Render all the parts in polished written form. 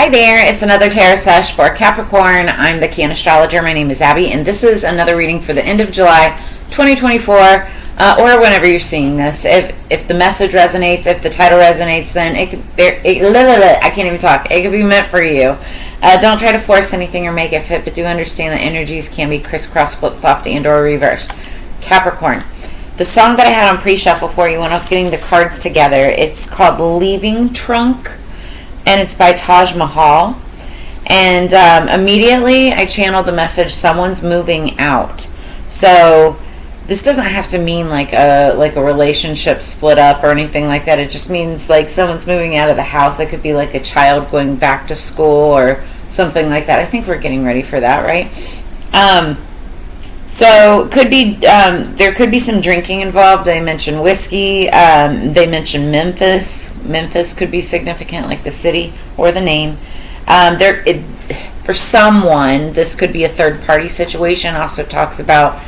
Hi there, it's another tarot sesh for Capricorn. I'm the Cannastrologer. My name is Abby, and this is another reading for the end of July 2024, or whenever you're seeing this. If the message resonates, if the title resonates, then I can't even talk. It could be meant for you. Don't try to force anything or make it fit, but do understand that energies can be crisscross, flip-flopped, and or reversed. Capricorn. The song that I had on pre-shuffle for you when I was getting the cards together, it's called Leaving Trunk, and it's by Taj Mahal. And immediately I channeled the message, someone's moving out. So this doesn't have to mean like a relationship split up or anything like that. It just means like someone's moving out of the house. It could be like a child going back to school or something like that. I think we're getting ready for that, right? So could be there could be some drinking involved. They mentioned whiskey. They mentioned Memphis. Memphis could be significant, like the city or the name. For someone, this could be a third party situation. Also talks about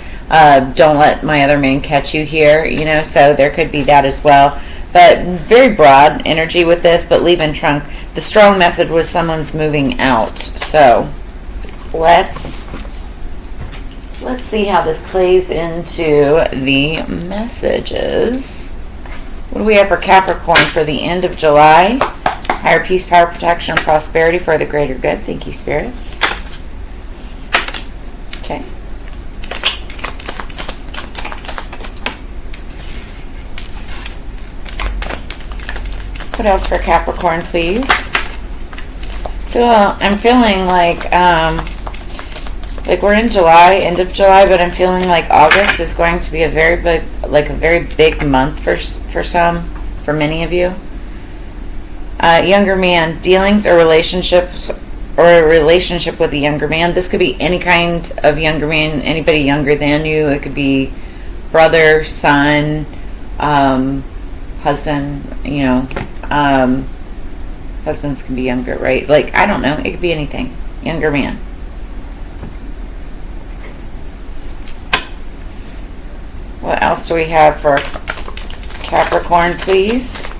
don't let my other man catch you here. So there could be that as well. But very broad energy with this. But leaving trunk. The strong message was someone's moving out. So let's see how this plays into the messages. What do we have for Capricorn for the end of July? Higher peace, power, protection, and prosperity for the greater good. Thank you, spirits. Okay. What else for Capricorn, please? I'm feeling like we're in July, end of July, but I'm feeling like August is going to be a very big month for many of you. Younger man, dealings or relationships, or a relationship with a younger man. This could be any kind of younger man, anybody younger than you. It could be brother, son, husband, husbands can be younger, right? Like, I don't know, it could be anything. Younger man. What else do we have for Capricorn, please?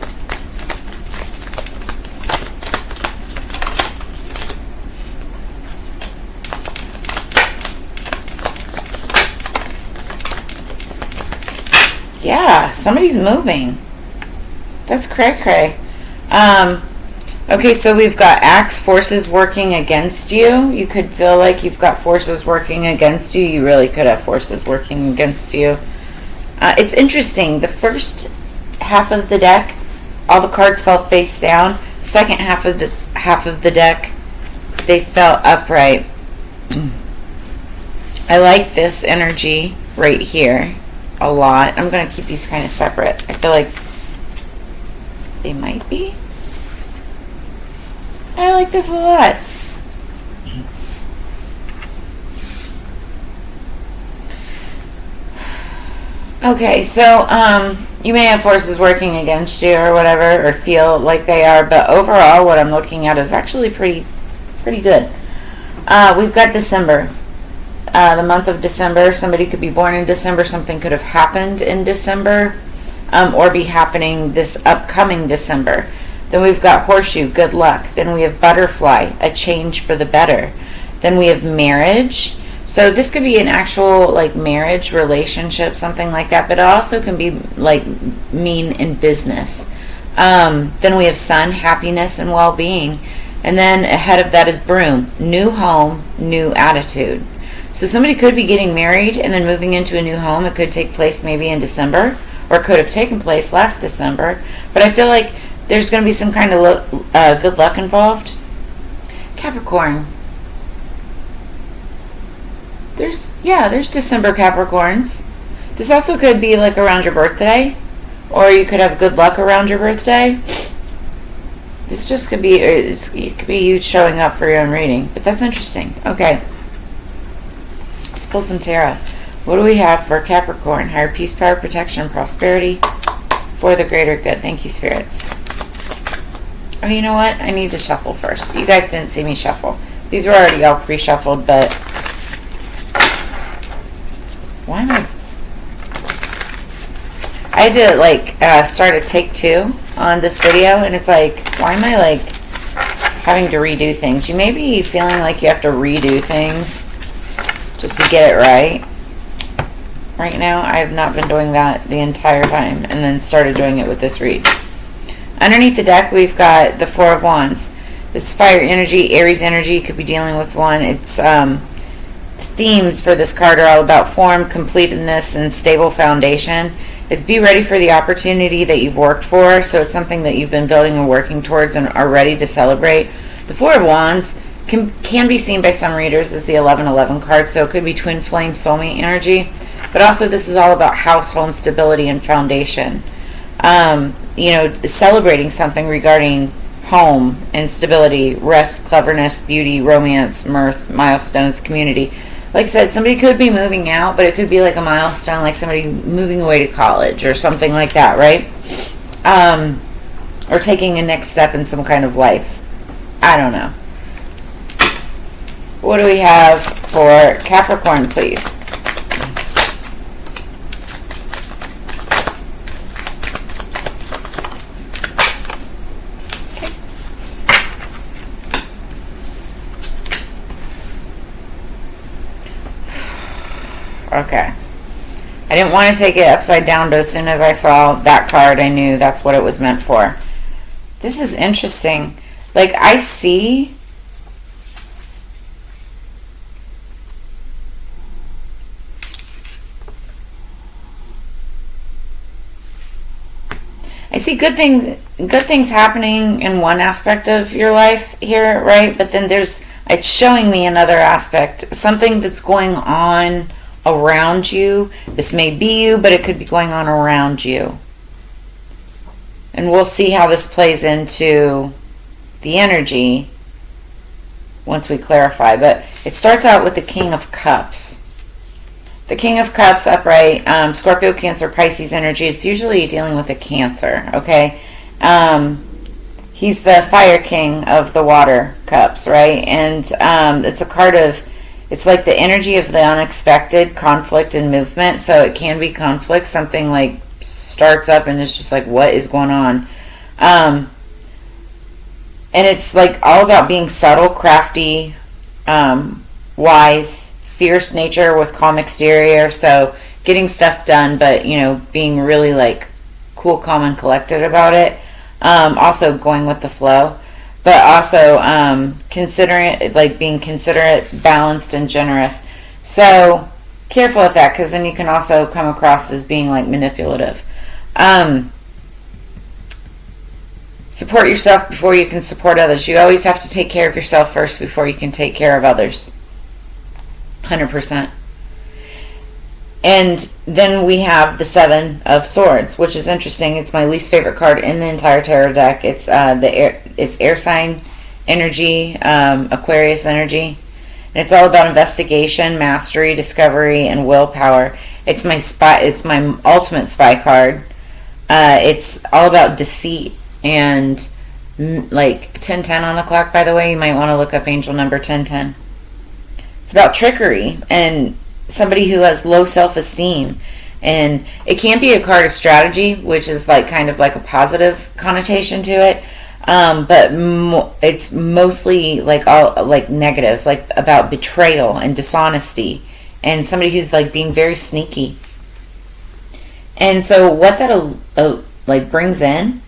Yeah, somebody's moving. That's cray-cray. Okay, so we've got axe, forces working against you. You could feel like you've got forces working against you. You really could have forces working against you. It's interesting. The first half of the deck, all the cards fell face down. Second half of the deck, they fell upright. I like this energy right here a lot. I'm going to keep these kind of separate. I feel like they might be. I like this a lot. Okay, so you may have forces working against you or whatever, or feel like they are, but overall what I'm looking at is actually pretty good. We've got December. The month of December. Somebody could be born in December. Something could have happened in December, or be happening this upcoming December. Then we've got horseshoe, good luck. Then we have butterfly, a change for the better. Then we have marriage. So this could be an actual like marriage, relationship, something like that, but it also can be like mean in business. Then we have sun, happiness and well-being. And then ahead of that is broom, new home, new attitude. So somebody could be getting married and then moving into a new home. It could take place maybe in December, or could have taken place last December. But I feel like there's going to be some kind of good luck involved. Capricorn. There's December Capricorns. This also could be like around your birthday, or you could have good luck around your birthday. This just could be, it could be you showing up for your own reading, but that's interesting. Okay. Let's pull some tarot. What do we have for Capricorn? Higher peace, power, protection, and prosperity for the greater good. Thank you, spirits. Oh, you know what? I need to shuffle first. You guys didn't see me shuffle. These were already all pre-shuffled, but why am I had to like start a take two on this video, and it's like, why am I like having to redo things. You may be feeling like you have to redo things just to get it right. Right now, I have not been doing that the entire time, and then started doing it with this read. Underneath the deck, we've got the Four of Wands. This is fire energy, Aries energy. Could be dealing with one. It's themes for this card are all about form, completeness, and stable foundation. Is be ready for the opportunity that you've worked for. So it's something that you've been building and working towards and are ready to celebrate. The Four of Wands can be seen by some readers as the 1111 card. So it could be twin flame soulmate energy. But also this is all about house, home stability, and foundation. Celebrating something regarding home and stability, rest, cleverness, beauty, romance, mirth, milestones, community. Like I said, somebody could be moving out, but it could be like a milestone, like somebody moving away to college or something like that, right? Or taking a next step in some kind of life. I don't know. What do we have for Capricorn, please? Okay. I didn't want to take it upside down, but as soon as I saw that card, I knew that's what it was meant for. This is interesting. Like, I see good things happening in one aspect of your life here, right? But then it's showing me another aspect, something that's going on around you. This may be you, but it could be going on around you. And we'll see how this plays into the energy once we clarify. But it starts out with the King of Cups. The King of Cups upright, Scorpio, Cancer, Pisces energy. It's usually dealing with a Cancer, okay? He's the Fire King of the Water Cups, right? And it's a card of, it's like the energy of the unexpected, conflict and movement. So it can be conflict, something like starts up and it's just like, what is going on? And it's like all about being subtle, crafty, wise, fierce nature with calm exterior. So getting stuff done, but being really like cool, calm, and collected about it. Also going with the flow, but also being considerate, balanced, and generous. So careful with that, because then you can also come across as being like manipulative. Support yourself before you can support others. You always have to take care of yourself first before you can take care of others. 100%. And then we have the Seven of Swords, which is interesting. It's my least favorite card in the entire tarot deck. It's it's air sign energy, Aquarius energy, and it's all about investigation, mastery, discovery, and willpower. It's my spy. It's my ultimate spy card. It's all about deceit and like 1010 on the clock. By the way, you might want to look up angel number 1010. It's about trickery and somebody who has low self-esteem, and it can be a card of strategy, which is like kind of like a positive connotation to it, but it's mostly like all like negative, like about betrayal and dishonesty, and somebody who's like being very sneaky. And so what that like brings in,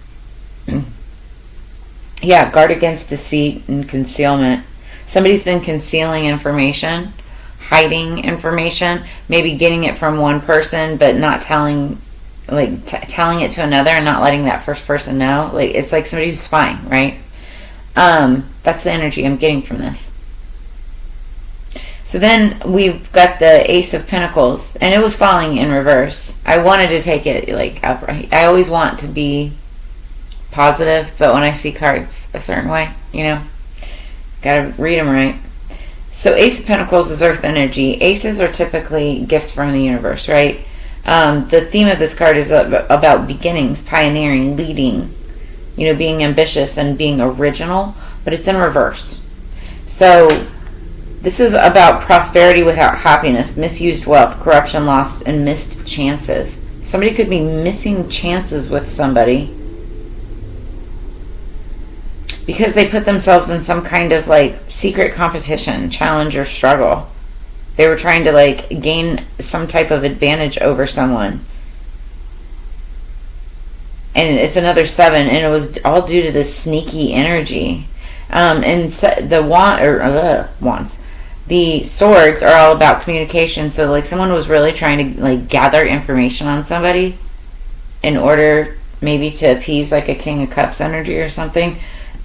yeah, guard against deceit and concealment. Somebody's been concealing information, hiding information, maybe getting it from one person but not telling, like telling it to another and not letting that first person know. Like it's like somebody who's spying, right? That's the energy I'm getting from this. So then we've got the Ace of Pentacles, and it was falling in reverse. I wanted to take it like upright. I always want to be positive, but when I see cards a certain way, gotta read them right. So Ace of Pentacles is earth energy. Aces are typically gifts from the universe, right? The theme of this card is about beginnings, pioneering, leading, being ambitious and being original, but it's in reverse. So this is about prosperity without happiness, misused wealth, corruption, lost, and missed chances. Somebody could be missing chances with somebody. because they put themselves in some kind of like secret competition, challenge, or struggle. They were trying to like gain some type of advantage over someone. And it's another 7, and it was all due to this sneaky energy. And the wands, the swords are all about communication. So like someone was really trying to like gather information on somebody in order maybe to appease like a King of Cups energy or something.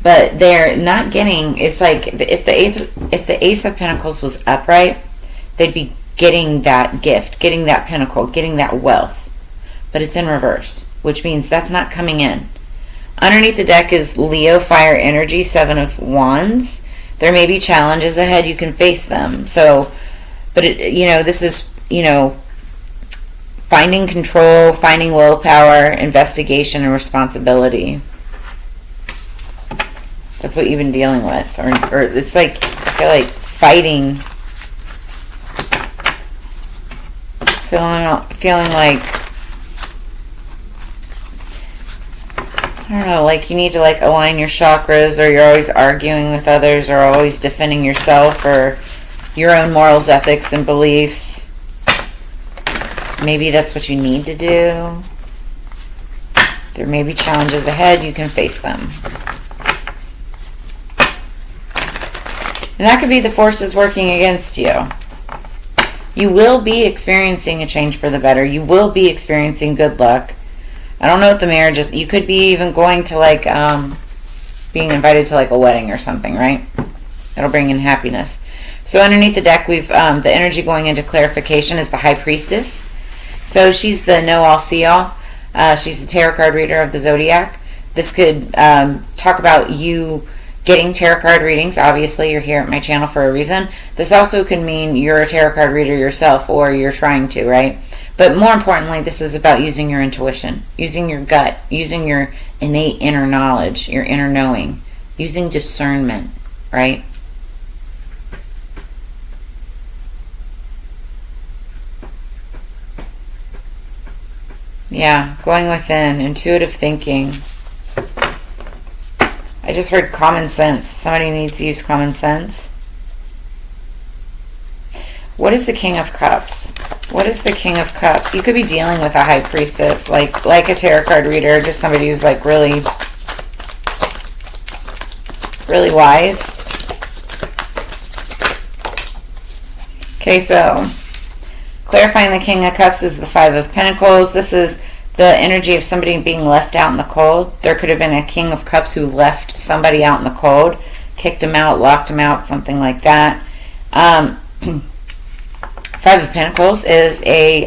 But they're not getting. It's like if the Ace of Pentacles was upright, they'd be getting that gift, getting that pinnacle, getting that wealth. But it's in reverse, which means that's not coming in. Underneath the deck is Leo fire energy, 7 of Wands. There may be challenges ahead. You can face them. So, but this is, finding control, finding willpower, investigation, and responsibility. That's what you've been dealing with. Or it's like, I feel like fighting. Feeling like, I don't know, like you need to like align your chakras, or you're always arguing with others, or always defending yourself or your own morals, ethics, and beliefs. Maybe that's what you need to do. There may be challenges ahead. You can face them. And that could be the forces working against you. You will be experiencing a change for the better. You will be experiencing good luck. I don't know what the marriage is. You could be even going to like being invited to like a wedding or something, right? It'll bring in happiness. So underneath the deck, we've the energy going into clarification is the High Priestess. So she's the know-all, see-all. She's the tarot card reader of the zodiac. This could talk about you getting tarot card readings. Obviously, you're here at my channel for a reason. This also can mean you're a tarot card reader yourself, or you're trying to, right? But more importantly, this is about using your intuition, using your gut, using your innate inner knowledge, your inner knowing, using discernment, right? Yeah, going within, intuitive thinking. I just heard common sense. Somebody needs to use common sense. What is the King of Cups? What is the King of Cups? You could be dealing with a High Priestess, like a tarot card reader, just somebody who's like really, really wise. Okay, so clarifying the King of Cups is the 5 of Pentacles. This is the energy of somebody being left out in the cold. There could have been a King of Cups who left somebody out in the cold, kicked him out, locked him out, something like that. 5 of Pentacles is the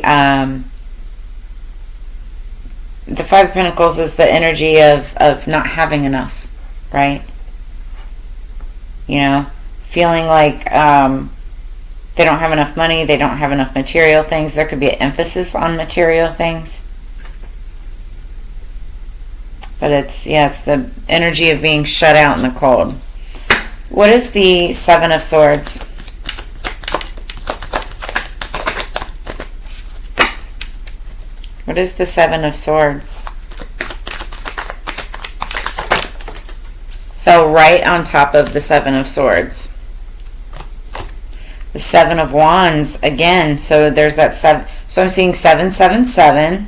5 of Pentacles is the energy of not having enough, right? Feeling like they don't have enough money, they don't have enough material things. There could be an emphasis on material things. But it's the energy of being shut out in the cold. What is the 7 of Swords? What is the 7 of Swords? Fell right on top of the 7 of Swords. The 7 of Wands, again, so there's that 7. So I'm seeing 777.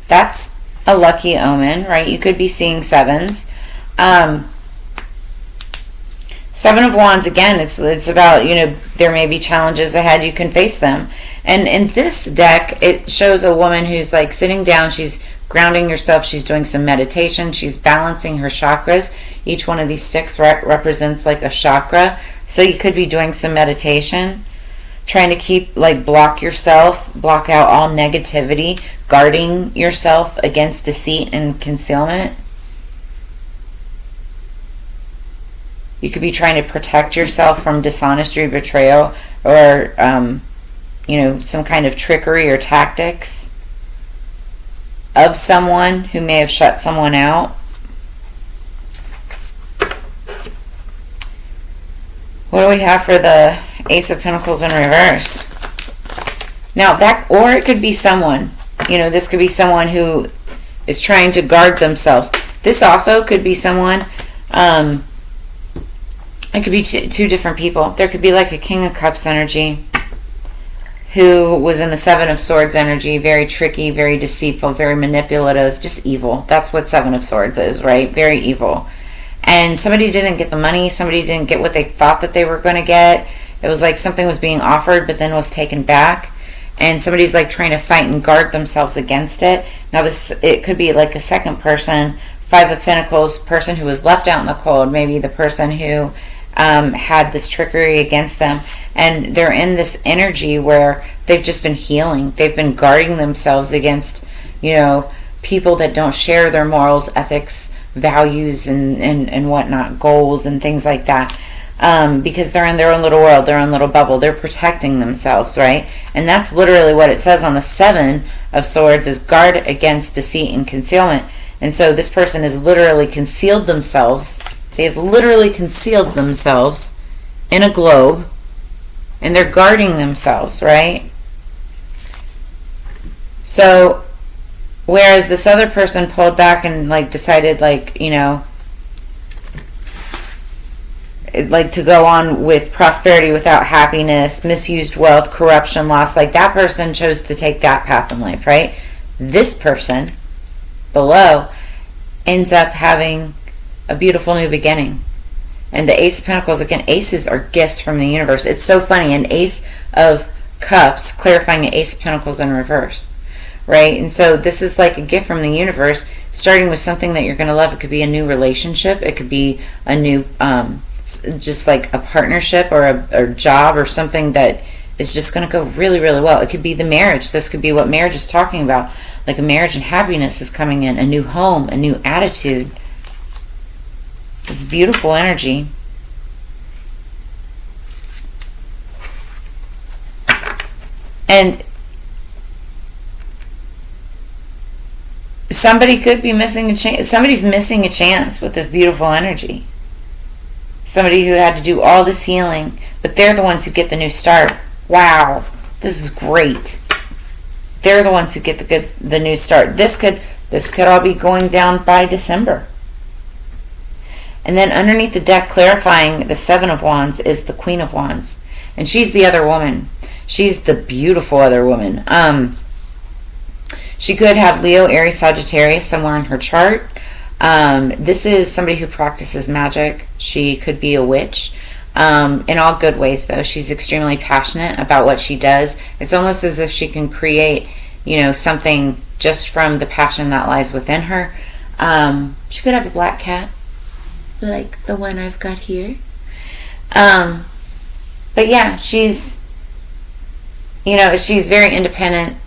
That's a lucky omen, right? You could be seeing 7s. 7 of Wands, again, it's about, there may be challenges ahead. You can face them. And in this deck, it shows a woman who's like sitting down. She's grounding herself. She's doing some meditation. She's balancing her chakras. Each one of these sticks represents like a chakra. So you could be doing some meditation, trying to block out all negativity, guarding yourself against deceit and concealment. You could be trying to protect yourself from dishonesty, betrayal, or some kind of trickery or tactics of someone who may have shut someone out. What do we have for the Ace of Pentacles in reverse? Now or it could be someone, this could be someone who is trying to guard themselves. This also could be someone It could be two different people. There could be like a King of Cups energy who was in the Seven of Swords energy, very tricky, very deceitful, very manipulative, just evil. That's what Seven of Swords is, right? Very evil. And somebody didn't get the money, somebody didn't get what they thought that they were going to get. It was like something was being offered but then was taken back. And somebody's like trying to fight and guard themselves against it. Now it could be like a second person, Five of Pentacles, person who was left out in the cold, maybe the person who had this trickery against them, and they're in this energy where they've just been healing. They've been guarding themselves against, people that don't share their morals, ethics, values, and whatnot, goals and things like that, because they're in their own little world, their own little bubble. They're protecting themselves, right? And that's literally what it says on the Seven of Swords, is guard against deceit and concealment. And so this person has literally concealed themselves. They've literally concealed themselves in a globe, and they're guarding themselves, right? So, whereas this other person pulled back and decided to go on with prosperity without happiness, misused wealth, corruption, loss, that person chose to take that path in life, right? This person below ends up having a beautiful new beginning. And the Ace of Pentacles, again, aces are gifts from the universe. It's so funny. An Ace of Cups clarifying an Ace of Pentacles in reverse, right? And so this is like a gift from the universe, starting with something that you're going to love. It could be a new relationship. It could be a new, just like a partnership or a job or something that is just going to go really, really well. It could be the marriage. This could be what marriage is talking about. Like a marriage and happiness is coming in, a new home, a new attitude. This beautiful energy. And somebody could be missing a chance. Somebody's missing a chance with this beautiful energy. Somebody who had to do all this healing, but they're the ones who get the new start. Wow, this is great. They're the ones who get the new start. This could all be going down by December. And then underneath the deck, clarifying the Seven of Wands, is the Queen of Wands. And she's the other woman. She's the beautiful other woman. She could have Leo, Aries, Sagittarius somewhere in her chart. This is somebody who practices magic. She could be a witch. In all good ways, though. She's extremely passionate about what she does. It's almost as if she can create, something just from the passion that lies within her. She could have a black cat, like the one I've got here. But yeah, she's very independent.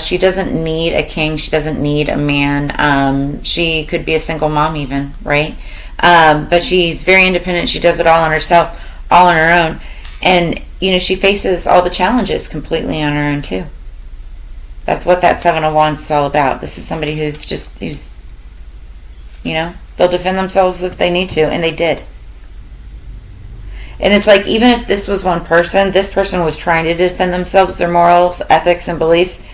She doesn't need a king. She doesn't need a man. She could be a single mom even, right? But she's very independent. She does it all on herself, all on her own. And, she faces all the challenges completely on her own too. That's what that Seven of Wands is all about. This is somebody who's they'll defend themselves if they need to, and they did. And it's like, even if this was one person, this person was trying to defend themselves, their morals, ethics, and beliefs,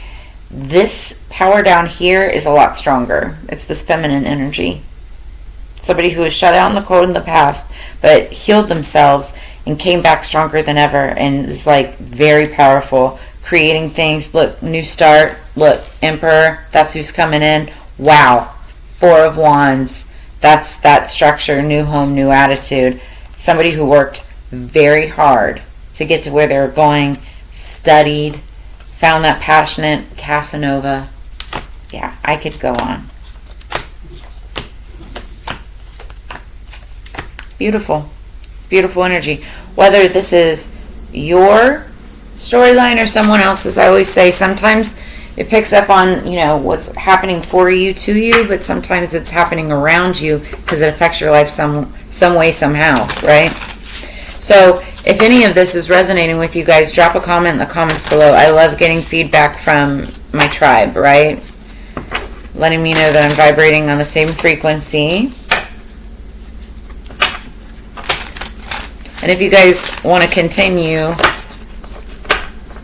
this power down here is a lot stronger. It's this feminine energy. Somebody who was shut out in the cold in the past, but healed themselves and came back stronger than ever, and is very powerful, creating things. Look, new start. Look, Emperor, that's who's coming in. Wow. Four of Wands. That's that structure, new home, new attitude. Somebody who worked very hard to get to where they were going, studied, found that passionate Casanova. Yeah, I could go on. Beautiful. It's beautiful energy. Whether this is your storyline or someone else's, I always say sometimes it picks up on, what's happening for you, to you, but sometimes it's happening around you because it affects your life some way, somehow, right? So if any of this is resonating with you guys, drop a comment in the comments below. I love getting feedback from my tribe, right? Letting me know that I'm vibrating on the same frequency. And if you guys want to continue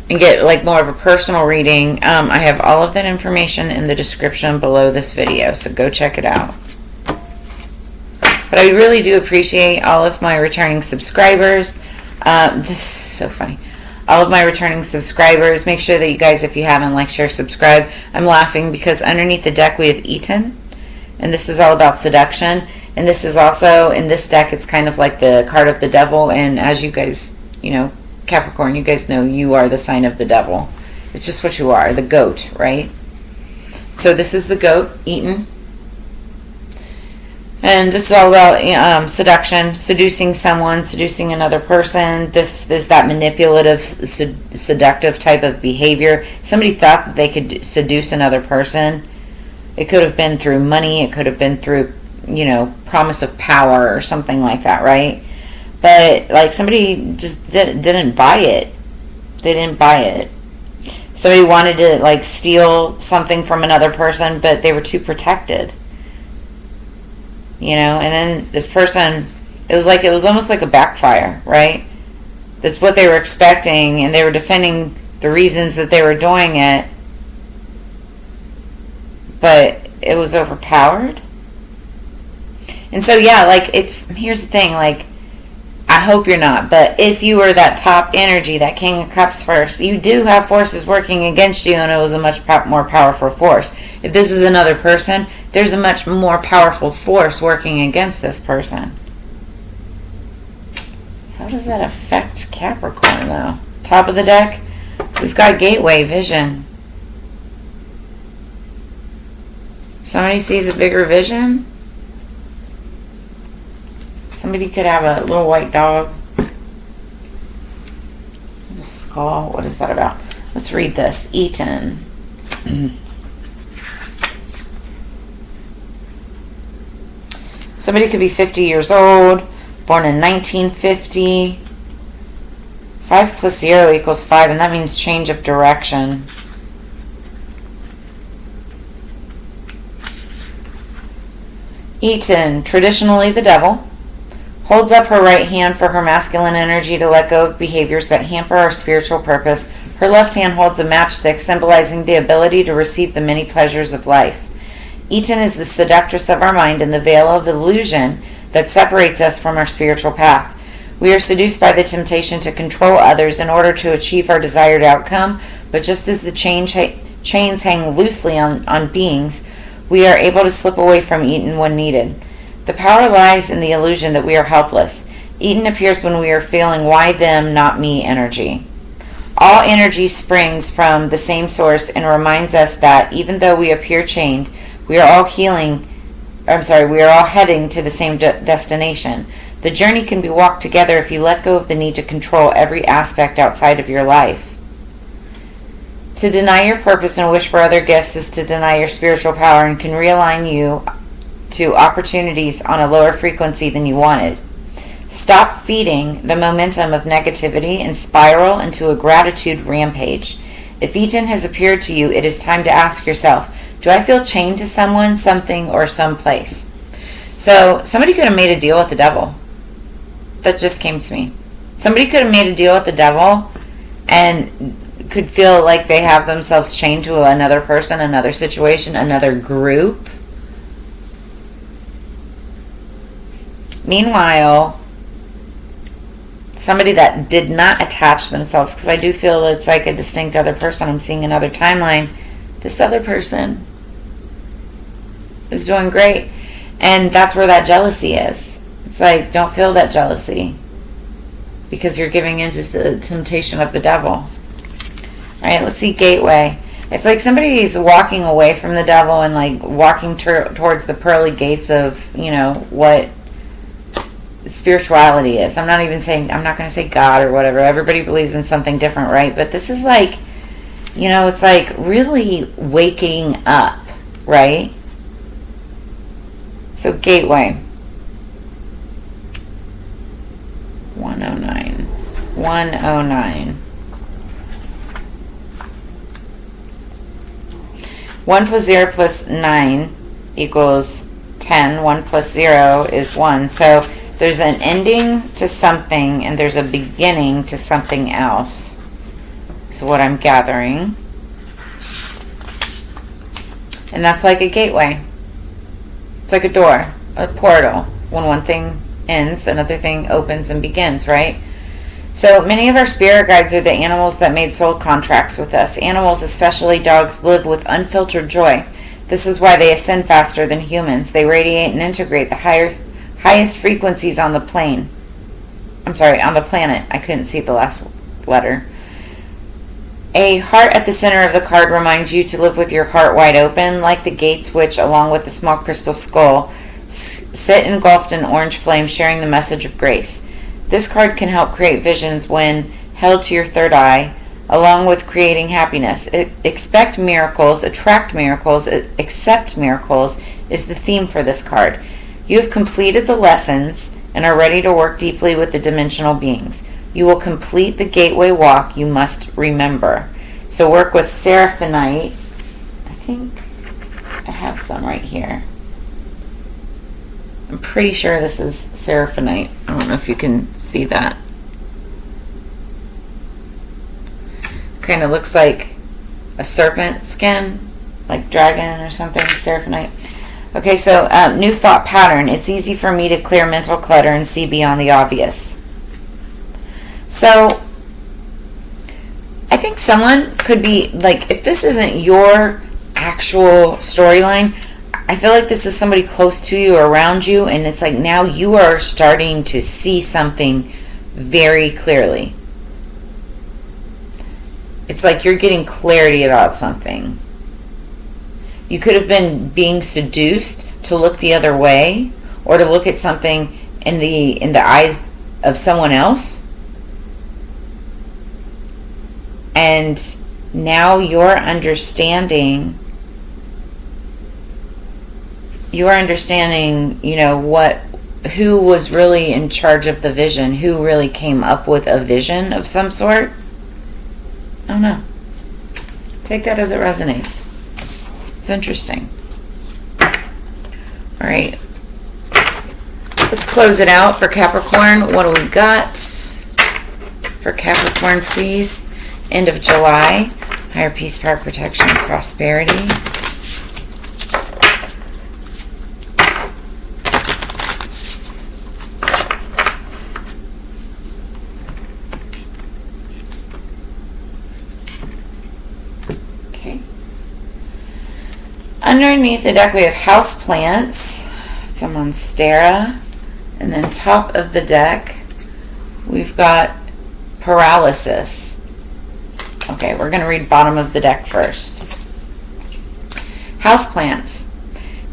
and get more of a personal reading, I have all of that information in the description below this video, so go check it out. But I really do appreciate all of my returning subscribers. This is so funny. All of my returning subscribers. Make sure that you guys, if you haven't, like, share, subscribe. I'm laughing because underneath the deck we have Eaton. And this is all about seduction. And this is also, in this deck, it's kind of like the card of the devil. And as you guys, Capricorn, you guys know you are the sign of the devil. It's just what you are, the goat, right? So this is the goat, Eaton. And this is all about seduction, seducing someone, seducing another person. This is that manipulative, seductive type of behavior. Somebody thought that they could seduce another person. It could have been through money. It could have been through, promise of power or something like that, right? But, like, somebody just didn't buy it. They didn't buy it. Somebody wanted to, like, steal something from another person, but they were too protected. And then this person, it was almost like a backfire, right? That's what they were expecting, and they were defending the reasons that they were doing it, but it was overpowered. And so, yeah, like, here's the thing, like, I hope you're not, but if you were that top energy, that King of Cups first, you do have forces working against you, and it was a much more powerful force. If this is another person, there's a much more powerful force working against this person. How does that affect Capricorn, though? Top of the deck, we've got Gateway Vision. Somebody sees a bigger vision. Somebody could have a little white dog. A skull. What is that about? Let's read this. Eaton. Somebody could be 50 years old, born in 1950. 5 plus 0 equals 5, and that means change of direction. Eaton, traditionally the devil, holds up her right hand for her masculine energy to let go of behaviors that hamper our spiritual purpose. Her left hand holds a matchstick, symbolizing the ability to receive the many pleasures of life. Eaton is the seductress of our mind and the veil of illusion that separates us from our spiritual path. We are seduced by the temptation to control others in order to achieve our desired outcome, but just as the chains hang loosely on beings, we are able to slip away from Eaton when needed. The power lies in the illusion that we are helpless. Eaton appears when we are feeling why them, not me energy. All energy springs from the same source and reminds us that even though we appear chained, we are all heading to the same destination. The journey can be walked together if you let go of the need to control every aspect outside of your life. To deny your purpose and wish for other gifts is to deny your spiritual power and can realign you to opportunities on a lower frequency than you wanted. Stop feeding the momentum of negativity and spiral into a gratitude rampage. If Eaton has appeared to you, it is time to ask yourself, do I feel chained to someone, something, or someplace? So somebody could have made a deal with the devil. That just came to me. Somebody could have made a deal with the devil and could feel like they have themselves chained to another person, another situation, another group. Meanwhile, somebody that did not attach themselves, because I do feel it's like a distinct other person. I'm seeing another timeline. This other person is doing great. And that's where that jealousy is. It's like, don't feel that jealousy because you're giving in to the temptation of the devil. All right, let's see Gateway. It's like somebody's walking away from the devil and like walking towards the pearly gates of, what spirituality is. I'm not going to say God or whatever. Everybody believes in something different, right? But this is like, it's like really waking up, right? So Gateway. 109. 1 plus 0 plus 9 equals 10. 1 plus 0 is 1. So there's an ending to something and there's a beginning to something else. So what I'm gathering. And that's like a gateway. It's like a door, a portal. when one thing ends, another thing opens and begins, right? So many of our spirit guides are the animals that made soul contracts with us. Animals, especially dogs, live with unfiltered joy. This is why they ascend faster than humans. They radiate and integrate the highest frequencies on the plane. On the planet. I couldn't see the last letter. A heart at the center of the card reminds you to live with your heart wide open, like the gates which, along with the small crystal skull, sit engulfed in orange flame, sharing the message of grace. This card can help create visions when held to your third eye, along with creating happiness. Expect miracles, attract miracles, accept miracles is the theme for this card. You have completed the lessons and are ready to work deeply with the dimensional beings. You will complete the gateway walk you must remember. So work with Seraphinite. I think I have some right here. I'm pretty sure this is Seraphinite. I don't know if you can see that. Kind of looks like a serpent skin, like dragon or something, Seraphinite. Okay, so new thought pattern. It's easy for me to clear mental clutter and see beyond the obvious. So I think someone could be, like, if this isn't your actual storyline, I feel like this is somebody close to you or around you, and it's like now you are starting to see something very clearly. It's like you're getting clarity about something. You could have been being seduced to look the other way, or to look at something in the eyes of someone else. And now you're understanding, who was really in charge of the vision, who really came up with a vision of some sort. I don't know. Take that as it resonates. It's interesting. All right. Let's close it out for Capricorn. What do we got for Capricorn, please? End of July. Higher peace, power, protection, and prosperity. Underneath the deck we have house plants. It's a monstera. And then top of the deck we've got paralysis. Okay, we're going to read bottom of the deck first. Houseplants.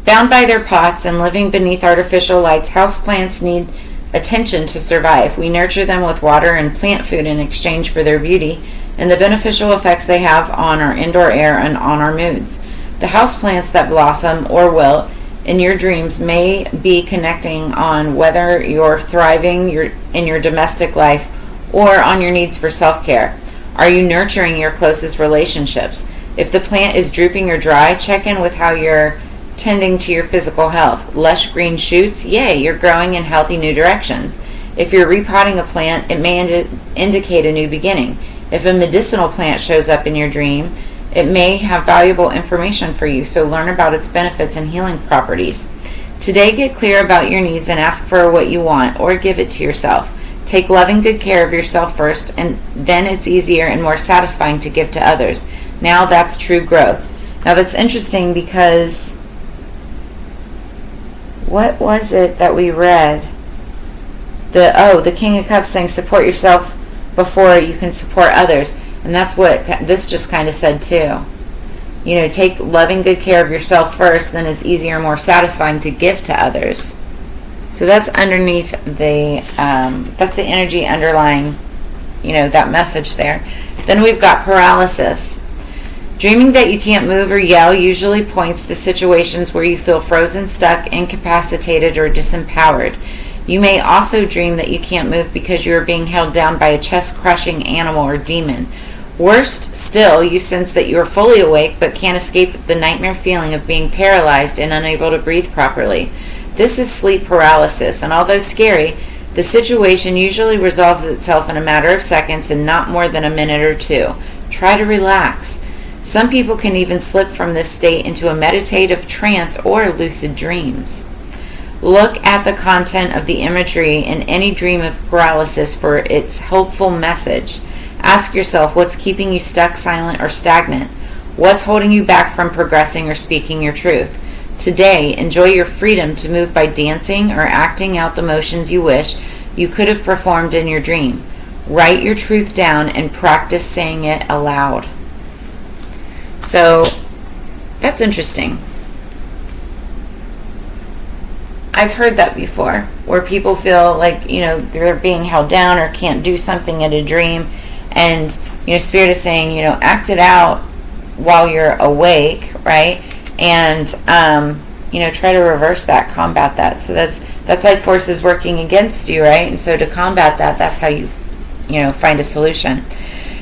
Bound by their pots and living beneath artificial lights, houseplants need attention to survive. We nurture them with water and plant food in exchange for their beauty and the beneficial effects they have on our indoor air and on our moods. The houseplants that blossom or wilt in your dreams may be connecting on whether you're thriving in your domestic life or on your needs for self-care. Are you nurturing your closest relationships? If the plant is drooping or dry, check in with how you're tending to your physical health. Lush green shoots, yay, you're growing in healthy new directions. If you're repotting a plant, it may indicate a new beginning. If a medicinal plant shows up in your dream, it may have valuable information for you, so learn about its benefits and healing properties. Today, get clear about your needs and ask for what you want, or give it to yourself. Take loving good care of yourself first, and then it's easier and more satisfying to give to others. Now that's true growth. Now that's interesting because what was it that we read? The King of Cups saying support yourself before you can support others. And that's what this just kind of said too. You know, take loving good care of yourself first, then it's easier and more satisfying to give to others. So that's underneath that's the energy underlying, that message there. Then we've got paralysis. Dreaming that you can't move or yell usually points to situations where you feel frozen, stuck, incapacitated, or disempowered. You may also dream that you can't move because you are being held down by a chest-crushing animal or demon. Worst still, you sense that you are fully awake but can't escape the nightmare feeling of being paralyzed and unable to breathe properly. This is sleep paralysis, and although scary, the situation usually resolves itself in a matter of seconds and not more than a minute or two. Try to relax. Some people can even slip from this state into a meditative trance or lucid dreams. Look at the content of the imagery in any dream of paralysis for its helpful message. Ask yourself, what's keeping you stuck, silent, or stagnant? What's holding you back from progressing or speaking your truth? Today, enjoy your freedom to move by dancing or acting out the motions you wish you could have performed in your dream. Write your truth down and practice saying it aloud. So, that's interesting. I've heard that before, where people feel like, they're being held down or can't do something in a dream. And, Spirit is saying, act it out while you're awake, right? And, try to reverse that, combat that. So that's like forces working against you, right? And so to combat that, that's how you, find a solution.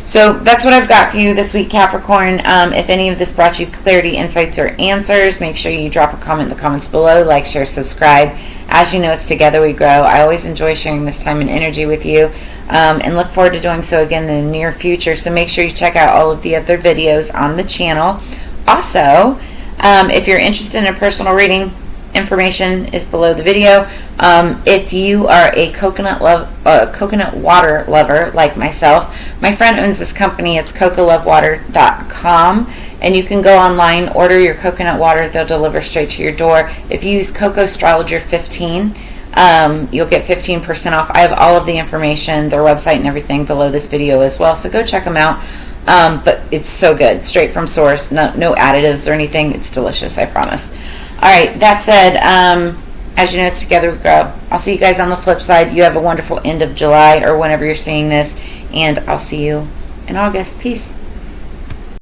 So that's what I've got for you this week, Capricorn. If any of this brought you clarity, insights, or answers, make sure you drop a comment in the comments below, like, share, subscribe. As you know, it's together we grow. I always enjoy sharing this time and energy with you, and look forward to doing so again in the near future. So make sure you check out all of the other videos on the channel. Also, if you're interested in a personal reading, information is below the video. If you are a coconut water lover like myself, my friend owns this company. It's cocolovewater.com, and you can go online, order your coconut water. They'll deliver straight to your door. If you use Astrologer 15, you'll get 15% off. I have all of the information, their website and everything below this video as well, so go check them out. But it's so good, straight from source, no additives or anything. It's delicious, I promise. All right, that said, as you know, it's together we grow. I'll see you guys on the flip side. You have a wonderful end of July or whenever you're seeing this, and I'll see you in August. Peace.